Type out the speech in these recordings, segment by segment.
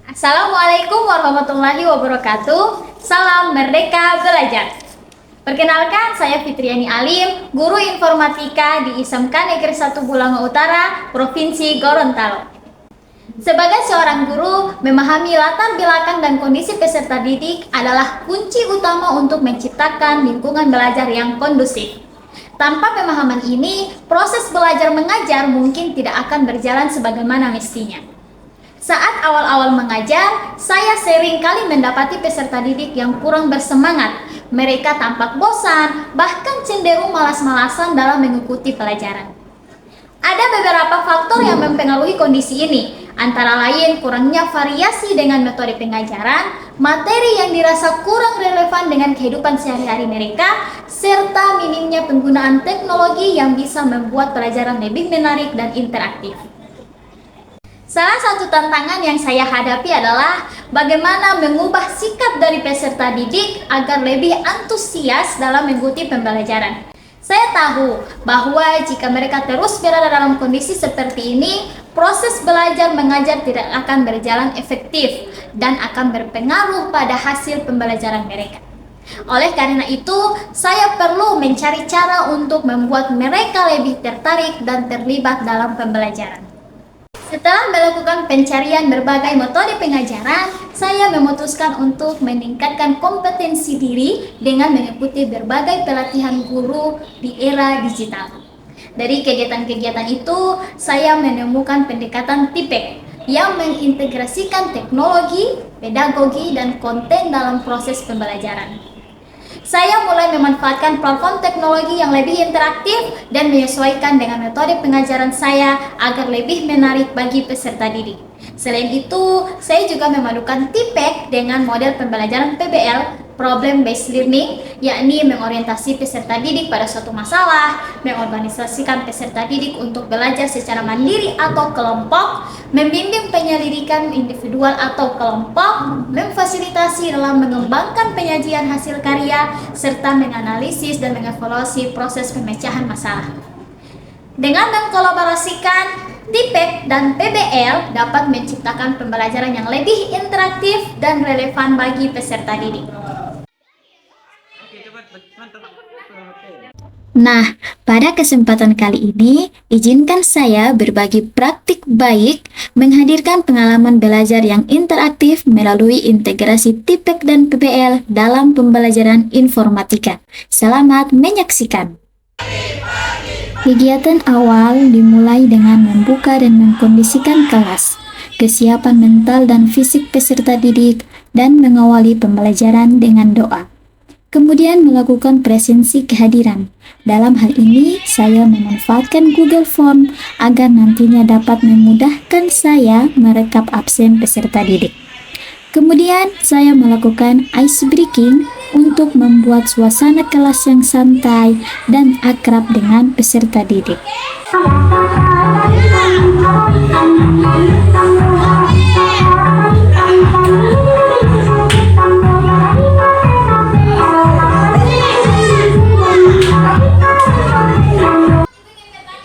Assalamualaikum warahmatullahi wabarakatuh. Salam Merdeka Belajar. Perkenalkan, saya Fitriani Alim, guru informatika di ISMK Negeri 1 Bulanga Utara, Provinsi Gorontalo. Sebagai seorang guru, memahami latar belakang dan kondisi peserta didik adalah kunci utama untuk menciptakan lingkungan belajar yang kondusif. Tanpa pemahaman ini, proses belajar mengajar mungkin tidak akan berjalan sebagaimana mestinya. Saat awal-awal mengajar, saya sering kali mendapati peserta didik yang kurang bersemangat. Mereka tampak bosan, bahkan cenderung malas-malasan dalam mengikuti pelajaran. Ada beberapa faktor yang mempengaruhi kondisi ini, antara lain kurangnya variasi dengan metode pengajaran, materi yang dirasa kurang relevan dengan kehidupan sehari-hari mereka, serta minimnya penggunaan teknologi yang bisa membuat pelajaran lebih menarik dan interaktif. Salah satu tantangan yang saya hadapi adalah bagaimana mengubah sikap dari peserta didik agar lebih antusias dalam mengikuti pembelajaran. Saya tahu bahwa jika mereka terus berada dalam kondisi seperti ini, proses belajar mengajar tidak akan berjalan efektif dan akan berpengaruh pada hasil pembelajaran mereka. Oleh karena itu, saya perlu mencari cara untuk membuat mereka lebih tertarik dan terlibat dalam pembelajaran. Setelah melakukan pencarian berbagai metode pengajaran, saya memutuskan untuk meningkatkan kompetensi diri dengan mengikuti berbagai pelatihan guru di era digital. Dari kegiatan-kegiatan itu, saya menemukan pendekatan TIPEK yang mengintegrasikan teknologi, pedagogi, dan konten dalam proses pembelajaran. Saya mulai memanfaatkan platform teknologi yang lebih interaktif dan menyesuaikan dengan metode pengajaran saya agar lebih menarik bagi peserta didik. Selain itu, saya juga memadukan TIPEK dengan model pembelajaran PBL, Problem Based Learning, yakni mengorientasi peserta didik pada suatu masalah, mengorganisasikan peserta didik untuk belajar secara mandiri atau kelompok, membimbing penyelidikan individual atau kelompok, memfasilitasi dalam mengembangkan penyajian hasil karya, serta menganalisis dan mengevaluasi proses pemecahan masalah. Dengan mengkolaborasikan TIPEK dan PBL dapat menciptakan pembelajaran yang lebih interaktif dan relevan bagi peserta didik. Nah, pada kesempatan kali ini, izinkan saya berbagi praktik baik menghadirkan pengalaman belajar yang interaktif melalui integrasi TIPEK dan PBL dalam pembelajaran informatika. Selamat menyaksikan! Kegiatan awal dimulai dengan membuka dan mengkondisikan kelas, kesiapan mental dan fisik peserta didik, dan mengawali pembelajaran dengan doa. Kemudian melakukan presensi kehadiran. Dalam hal ini, saya memanfaatkan Google Form agar nantinya dapat memudahkan saya merekap absen peserta didik. Kemudian, saya melakukan ice breaking untuk membuat suasana kelas yang santai dan akrab dengan peserta didik.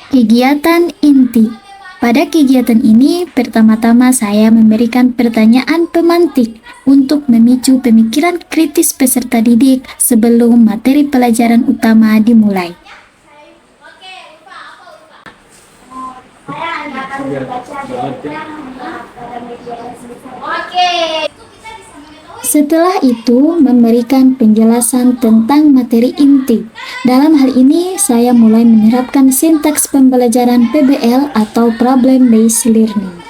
Kegiatan inti. Pada kegiatan ini, pertama-tama saya memberikan pertanyaan pemantik untuk memicu pemikiran kritis peserta didik sebelum materi pelajaran utama dimulai. Setelah itu, memberikan penjelasan tentang materi inti. Dalam hal ini, saya mulai menerapkan sintaks pembelajaran PBL atau Problem Based Learning.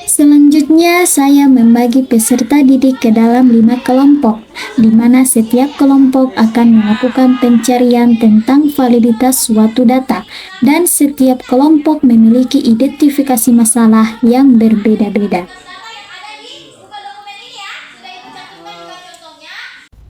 Selanjutnya, saya membagi peserta didik ke dalam 5 kelompok, di mana setiap kelompok akan melakukan pencarian tentang validitas suatu data, dan setiap kelompok memiliki identifikasi masalah yang berbeda-beda.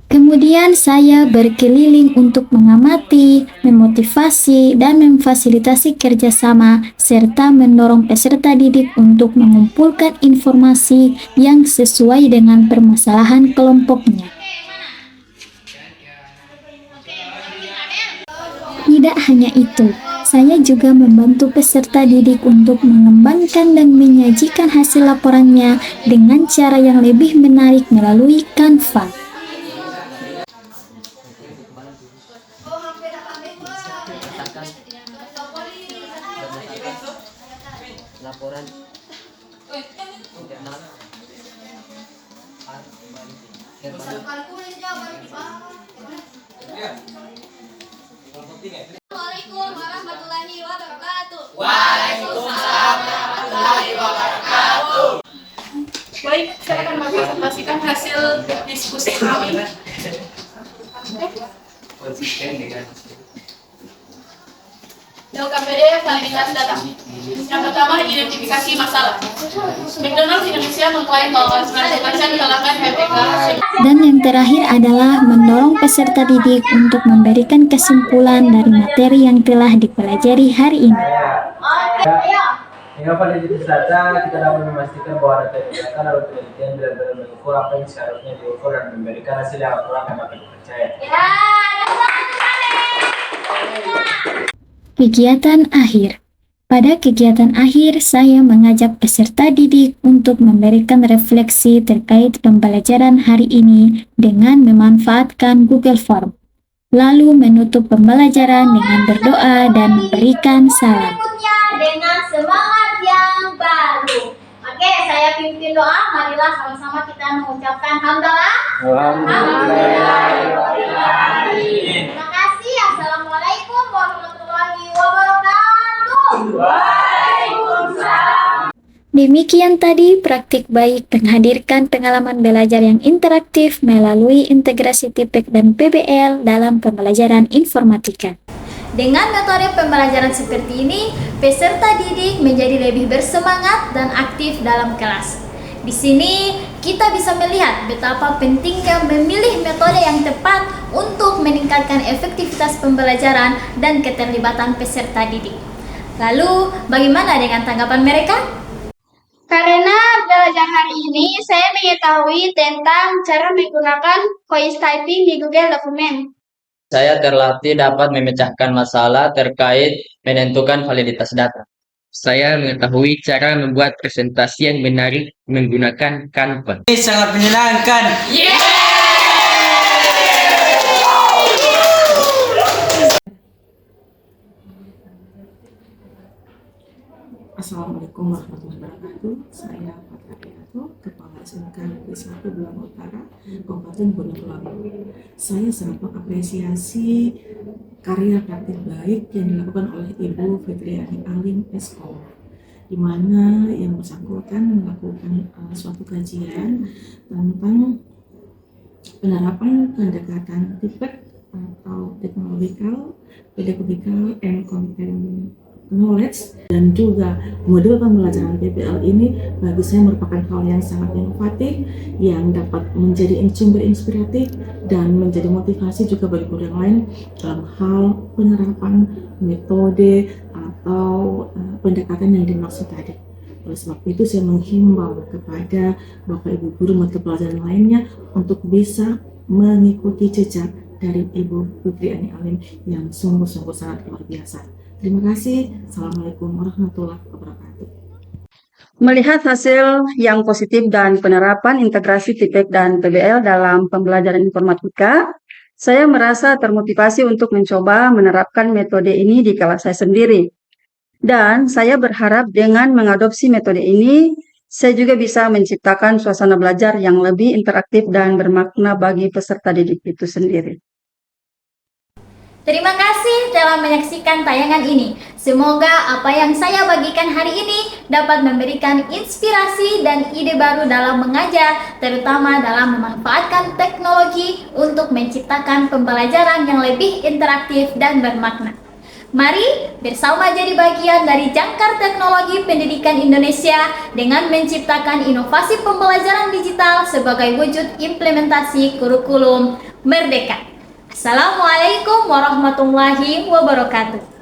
Kemudian saya berkeliling untuk mengamati, memotivasi, dan memfasilitasi kerjasama, serta mendorong peserta didik untuk mengumpulkan informasi yang sesuai dengan permasalahan kelompoknya. Di Tidak hanya itu, saya juga membantu peserta didik untuk mengembangkan dan menyajikan hasil laporannya dengan cara yang lebih menarik melalui Canva. Laporan Assalamualaikum warahmatullahi wabarakatuh. Baik, saya akan mempresentasikan hasil diskusi kami. LKPD validasi data. Yang pertama, identifikasi masalah. McDonald's Indonesia mengklaim bahwa 90% kalangan HPK. Dan yang terakhir adalah mendorong peserta didik untuk memberikan kesimpulan dari materi yang telah dipelajari hari ini. Dengan validasi data, kita dapat memastikan bahwa data yang digunakan dalam penelitian benar-benar mengukur apa yang seharusnya diukur dan memberikan hasil yang akurat dan dapat dipercaya. Kegiatan akhir. Pada kegiatan akhir, saya mengajak peserta didik untuk memberikan refleksi terkait pembelajaran hari ini dengan memanfaatkan Google Form. Lalu menutup pembelajaran dengan berdoa dan memberikan salam. Berikutnya dengan semangat yang baru. Oke, saya pimpin doa. Marilah sama-sama kita mengucapkan hamdalah. Terima kasih. Assalamualaikum warahmatullahi wabarakatuh. Demikian tadi praktik baik menghadirkan pengalaman belajar yang interaktif melalui integrasi TIPEK dan PBL dalam pembelajaran informatika. Dengan metode pembelajaran seperti ini, peserta didik menjadi lebih bersemangat dan aktif dalam kelas. Di sini, kita bisa melihat betapa pentingnya memilih metode yang tepat untuk meningkatkan efektivitas pembelajaran dan keterlibatan peserta didik. Lalu, bagaimana dengan tanggapan mereka? Karena belajar hari ini, saya mengetahui tentang cara menggunakan voice typing di Google Document. saya terlatih dapat memecahkan masalah terkait menentukan validitas data. Saya mengetahui cara membuat presentasi yang menarik menggunakan Canva. Ini sangat menyenangkan. Assalamualaikum warahmatullahi wabarakatuh. Saya Fatra Piato, Kepala SMK Negeri 1 Bulang Utara, Kabupaten Gunung Lawu. Saya sangat mengapresiasi karya praktik baik yang dilakukan oleh Ibu Fitriani Alim SKO, di mana yang bersangkutan melakukan suatu kajian tentang penerapan pendekatan TIPEK atau Technological, Pedagogical, and Content Knowledge, dan juga model pembelajaran PBL ini bagi saya merupakan hal yang sangat inovatif yang dapat menjadi sumber inspiratif dan menjadi motivasi juga bagi guru yang lain dalam hal penerapan metode atau pendekatan yang dimaksud tadi. Oleh sebab itu saya menghimbau kepada Bapak Ibu guru mata pelajaran lainnya untuk bisa mengikuti jejak dari Ibu Fitriani Alim yang sungguh-sungguh sangat luar biasa. Terima kasih. Assalamualaikum warahmatullahi wabarakatuh. Melihat hasil yang positif dan penerapan integrasi TIPEK dan PBL dalam pembelajaran informatika, saya merasa termotivasi untuk mencoba menerapkan metode ini di kelas saya sendiri. Dan saya berharap dengan mengadopsi metode ini, saya juga bisa menciptakan suasana belajar yang lebih interaktif dan bermakna bagi peserta didik itu sendiri. Terima kasih telah menyaksikan tayangan ini. Semoga apa yang saya bagikan hari ini dapat memberikan inspirasi dan ide baru dalam mengajar, terutama dalam memanfaatkan teknologi untuk menciptakan pembelajaran yang lebih interaktif dan bermakna. Mari bersama jadi bagian dari jangkar teknologi pendidikan Indonesia dengan menciptakan inovasi pembelajaran digital sebagai wujud implementasi kurikulum Merdeka. Assalamualaikum warahmatullahi wabarakatuh.